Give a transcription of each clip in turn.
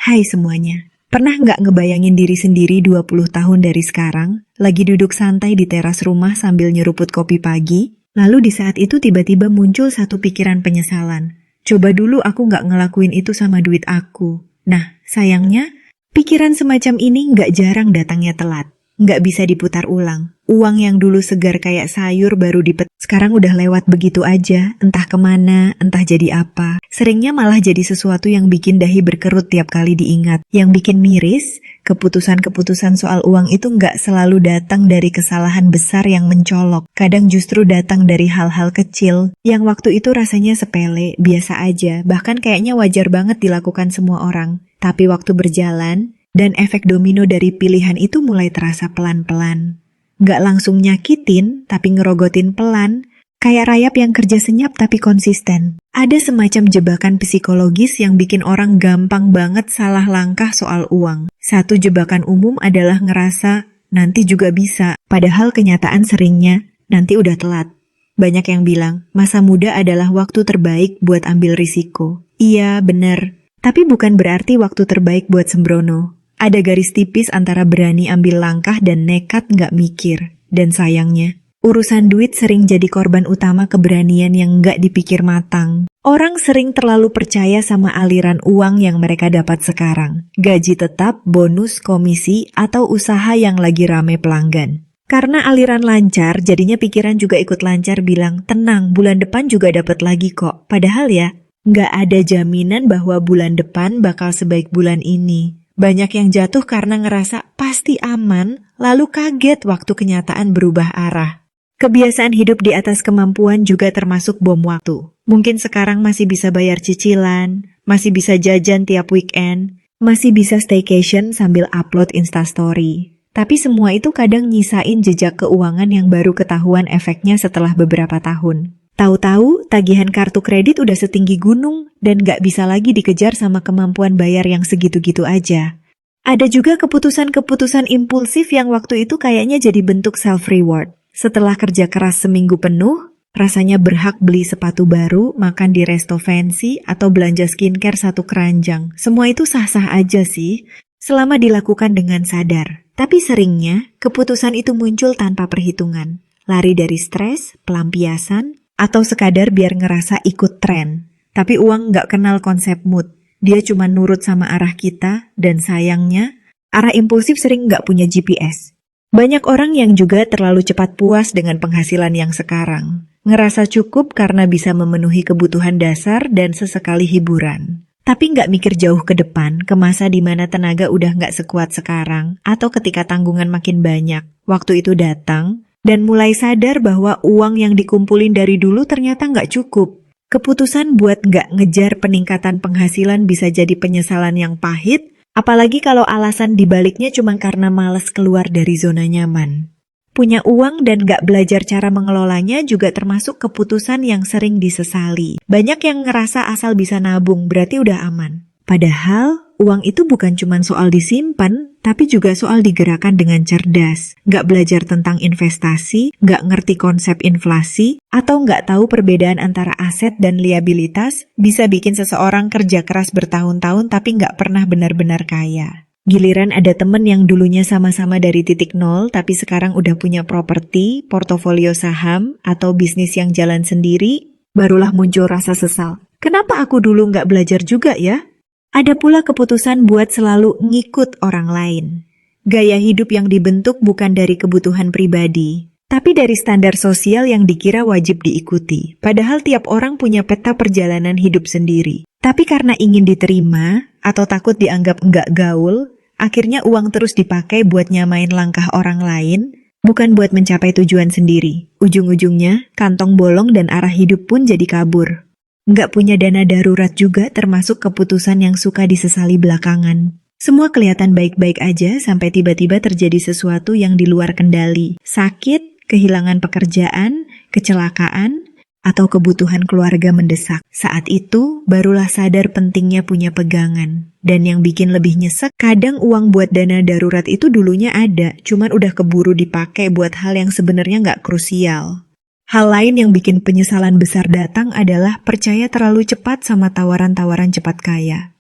Hai semuanya, pernah nggak ngebayangin diri sendiri 20 tahun dari sekarang, lagi duduk santai di teras rumah sambil nyeruput kopi pagi, lalu di saat itu tiba-tiba muncul satu pikiran penyesalan. Coba dulu aku nggak ngelakuin itu sama duit aku. Nah, sayangnya, pikiran semacam ini nggak jarang datangnya telat. Nggak bisa diputar ulang. Uang yang dulu segar kayak sayur baru dipetik, sekarang udah lewat begitu aja, entah kemana, entah jadi apa. Seringnya malah jadi sesuatu yang bikin dahi berkerut tiap kali diingat. Yang bikin miris, keputusan-keputusan soal uang itu nggak selalu datang dari kesalahan besar yang mencolok. Kadang justru datang dari hal-hal kecil, yang waktu itu rasanya sepele, biasa aja, bahkan kayaknya wajar banget dilakukan semua orang. Tapi waktu berjalan, dan efek domino dari pilihan itu mulai terasa pelan-pelan. Nggak langsung nyakitin, tapi ngerogotin pelan, kayak rayap yang kerja senyap tapi konsisten. Ada semacam jebakan psikologis yang bikin orang gampang banget salah langkah soal uang. Satu jebakan umum adalah ngerasa, nanti juga bisa, padahal kenyataan seringnya, nanti udah telat. Banyak yang bilang, masa muda adalah waktu terbaik buat ambil risiko. Iya, bener. Tapi bukan berarti waktu terbaik buat sembrono. Ada garis tipis antara berani ambil langkah dan nekat nggak mikir. Dan sayangnya, urusan duit sering jadi korban utama keberanian yang nggak dipikir matang. Orang sering terlalu percaya sama aliran uang yang mereka dapat sekarang. Gaji tetap, bonus, komisi, atau usaha yang lagi rame pelanggan. Karena aliran lancar, jadinya pikiran juga ikut lancar bilang, tenang, bulan depan juga dapat lagi kok. Padahal ya, nggak ada jaminan bahwa bulan depan bakal sebaik bulan ini. Banyak yang jatuh karena ngerasa pasti aman, lalu kaget waktu kenyataan berubah arah. Kebiasaan hidup di atas kemampuan juga termasuk bom waktu. Mungkin sekarang masih bisa bayar cicilan, masih bisa jajan tiap weekend, masih bisa staycation sambil upload Instastory. Tapi semua itu kadang nyisain jejak keuangan yang baru ketahuan efeknya setelah beberapa tahun. Tahu-tahu tagihan kartu kredit udah setinggi gunung dan gak bisa lagi dikejar sama kemampuan bayar yang segitu-gitu aja. Ada juga keputusan-keputusan impulsif yang waktu itu kayaknya jadi bentuk self-reward. Setelah kerja keras seminggu penuh, rasanya berhak beli sepatu baru, makan di resto fancy, atau belanja skincare satu keranjang. Semua itu sah-sah aja sih, selama dilakukan dengan sadar. Tapi seringnya, keputusan itu muncul tanpa perhitungan. Lari dari stres, pelampiasan, atau sekadar biar ngerasa ikut tren. Tapi uang nggak kenal konsep mood. Dia cuma nurut sama arah kita, dan sayangnya, arah impulsif sering nggak punya GPS. Banyak orang yang juga terlalu cepat puas dengan penghasilan yang sekarang. Ngerasa cukup karena bisa memenuhi kebutuhan dasar dan sesekali hiburan. Tapi nggak mikir jauh ke depan, ke masa di mana tenaga udah nggak sekuat sekarang, atau ketika tanggungan makin banyak. Waktu itu datang, dan mulai sadar bahwa uang yang dikumpulin dari dulu ternyata nggak cukup. Keputusan buat nggak ngejar peningkatan penghasilan bisa jadi penyesalan yang pahit, apalagi kalau alasan dibaliknya cuma karena malas keluar dari zona nyaman. Punya uang dan nggak belajar cara mengelolanya juga termasuk keputusan yang sering disesali. Banyak yang ngerasa asal bisa nabung berarti udah aman. Padahal, uang itu bukan cuma soal disimpan, tapi juga soal digerakkan dengan cerdas. Nggak belajar tentang investasi, nggak ngerti konsep inflasi, atau nggak tahu perbedaan antara aset dan liabilitas, bisa bikin seseorang kerja keras bertahun-tahun tapi nggak pernah benar-benar kaya. Giliran ada temen yang dulunya sama-sama dari titik nol, tapi sekarang udah punya properti, portofolio saham, atau bisnis yang jalan sendiri, barulah muncul rasa sesal. Kenapa aku dulu nggak belajar juga ya? Ada pula keputusan buat selalu ngikut orang lain. Gaya hidup yang dibentuk bukan dari kebutuhan pribadi, tapi dari standar sosial yang dikira wajib diikuti. Padahal tiap orang punya peta perjalanan hidup sendiri. Tapi karena ingin diterima, atau takut dianggap nggak gaul, akhirnya uang terus dipakai buat nyamain langkah orang lain, bukan buat mencapai tujuan sendiri. Ujung-ujungnya, kantong bolong dan arah hidup pun jadi kabur. Nggak punya dana darurat juga termasuk keputusan yang suka disesali belakangan. Semua kelihatan baik-baik aja sampai tiba-tiba terjadi sesuatu yang di luar kendali. Sakit, kehilangan pekerjaan, kecelakaan, atau kebutuhan keluarga mendesak. Saat itu, barulah sadar pentingnya punya pegangan. Dan yang bikin lebih nyesek, kadang uang buat dana darurat itu dulunya ada, cuman udah keburu dipakai buat hal yang sebenarnya nggak krusial. Hal lain yang bikin penyesalan besar datang adalah percaya terlalu cepat sama tawaran-tawaran cepat kaya.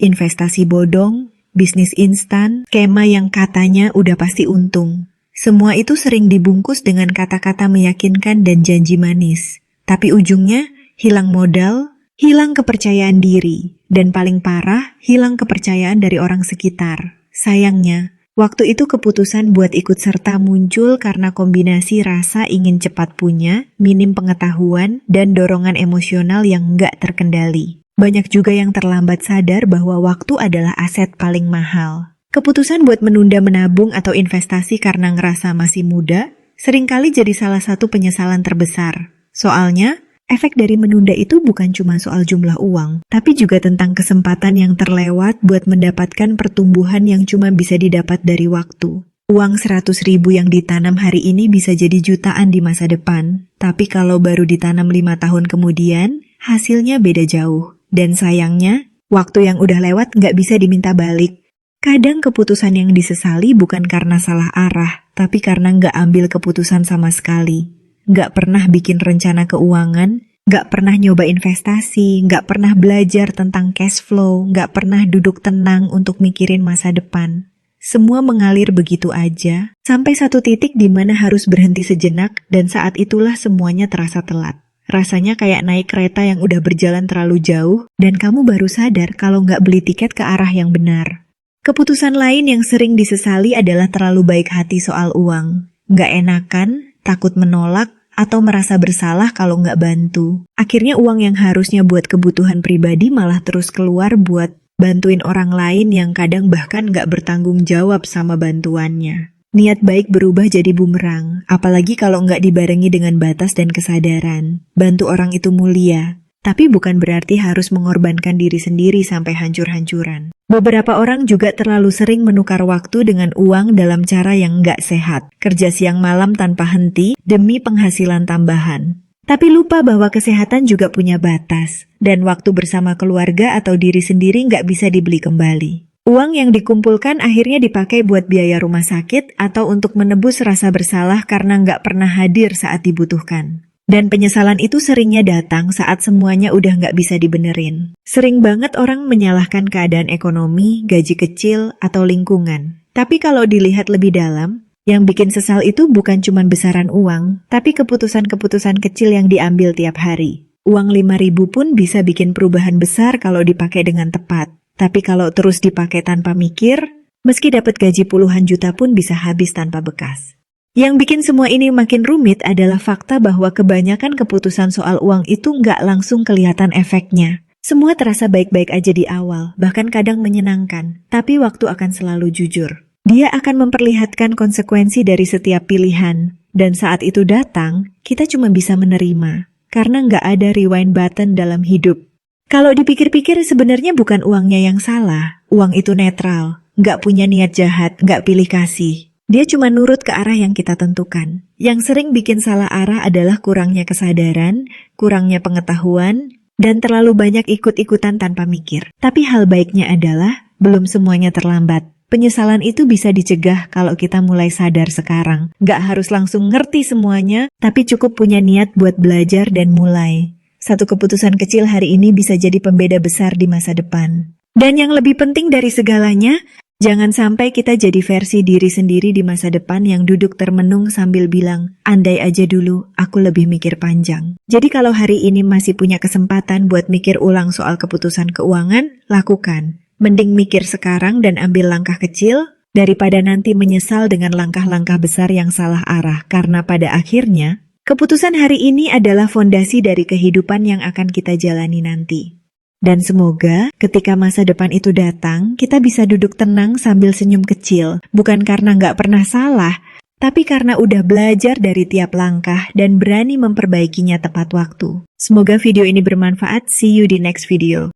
investasi bodong, bisnis instan, skema yang katanya udah pasti untung. Semua itu sering dibungkus dengan kata-kata meyakinkan dan janji manis. Tapi ujungnya, hilang modal, hilang kepercayaan diri, dan paling parah, hilang kepercayaan dari orang sekitar. Sayangnya, waktu itu keputusan buat ikut serta muncul karena kombinasi rasa ingin cepat punya, minim pengetahuan, dan dorongan emosional yang nggak terkendali. Banyak juga yang terlambat sadar bahwa waktu adalah aset paling mahal. Keputusan buat menunda menabung atau investasi karena ngerasa masih muda, seringkali jadi salah satu penyesalan terbesar. Soalnya, efek dari menunda itu bukan cuma soal jumlah uang, tapi juga tentang kesempatan yang terlewat buat mendapatkan pertumbuhan yang cuma bisa didapat dari waktu. Uang 100.000 yang ditanam hari ini bisa jadi jutaan di masa depan, tapi kalau baru ditanam 5 tahun kemudian, hasilnya beda jauh. Dan sayangnya, waktu yang udah lewat nggak bisa diminta balik. Kadang keputusan yang disesali bukan karena salah arah, tapi karena nggak ambil keputusan sama sekali. Nggak pernah bikin rencana keuangan, nggak pernah nyoba investasi, nggak pernah belajar tentang cash flow, nggak pernah duduk tenang untuk mikirin masa depan. Semua mengalir begitu aja, sampai satu titik di mana harus berhenti sejenak dan saat itulah semuanya terasa telat. Rasanya kayak naik kereta yang udah berjalan terlalu jauh dan kamu baru sadar kalau nggak beli tiket ke arah yang benar. Keputusan lain yang sering disesali adalah terlalu baik hati soal uang. Nggak enakan, takut menolak, atau merasa bersalah kalau nggak bantu. Akhirnya uang yang harusnya buat kebutuhan pribadi malah terus keluar buat bantuin orang lain yang kadang bahkan nggak bertanggung jawab sama bantuannya. Niat baik berubah jadi bumerang, apalagi kalau nggak dibarengi dengan batas dan kesadaran. Bantu orang itu mulia, tapi bukan berarti harus mengorbankan diri sendiri sampai hancur-hancuran. Beberapa orang juga terlalu sering menukar waktu dengan uang dalam cara yang nggak sehat. Kerja siang malam tanpa henti demi penghasilan tambahan. Tapi lupa bahwa kesehatan juga punya batas. Dan waktu bersama keluarga atau diri sendiri nggak bisa dibeli kembali. Uang yang dikumpulkan akhirnya dipakai buat biaya rumah sakit atau untuk menebus rasa bersalah karena nggak pernah hadir saat dibutuhkan. Dan penyesalan itu seringnya datang saat semuanya udah nggak bisa dibenerin. Sering banget orang menyalahkan keadaan ekonomi, gaji kecil, atau lingkungan. Tapi kalau dilihat lebih dalam, yang bikin sesal itu bukan cuma besaran uang, tapi keputusan-keputusan kecil yang diambil tiap hari. Uang 5.000 pun bisa bikin perubahan besar kalau dipakai dengan tepat. Tapi kalau terus dipakai tanpa mikir, meski dapat gaji puluhan juta pun bisa habis tanpa bekas. Yang bikin semua ini makin rumit adalah fakta bahwa kebanyakan keputusan soal uang itu nggak langsung kelihatan efeknya. Semua terasa baik-baik aja di awal, bahkan kadang menyenangkan, tapi waktu akan selalu jujur. Dia akan memperlihatkan konsekuensi dari setiap pilihan, dan saat itu datang, kita cuma bisa menerima, karena nggak ada rewind button dalam hidup. Kalau dipikir-pikir sebenarnya bukan uangnya yang salah, uang itu netral, nggak punya niat jahat, nggak pilih kasih. Dia cuma nurut ke arah yang kita tentukan. Yang sering bikin salah arah adalah kurangnya kesadaran, kurangnya pengetahuan, dan terlalu banyak ikut-ikutan tanpa mikir. Tapi hal baiknya adalah, belum semuanya terlambat. Penyesalan itu bisa dicegah kalau kita mulai sadar sekarang. Nggak harus langsung ngerti semuanya, tapi cukup punya niat buat belajar dan mulai. Satu keputusan kecil hari ini bisa jadi pembeda besar di masa depan. Dan yang lebih penting dari segalanya, jangan sampai kita jadi versi diri sendiri di masa depan yang duduk termenung sambil bilang, andai aja dulu, aku lebih mikir panjang. Jadi kalau hari ini masih punya kesempatan buat mikir ulang soal keputusan keuangan, lakukan. Mending mikir sekarang dan ambil langkah kecil, daripada nanti menyesal dengan langkah-langkah besar yang salah arah. Karena pada akhirnya, keputusan hari ini adalah fondasi dari kehidupan yang akan kita jalani nanti. Dan semoga ketika masa depan itu datang, kita bisa duduk tenang sambil senyum kecil. Bukan karena nggak pernah salah, tapi karena udah belajar dari tiap langkah dan berani memperbaikinya tepat waktu. Semoga video ini bermanfaat. See you di next video.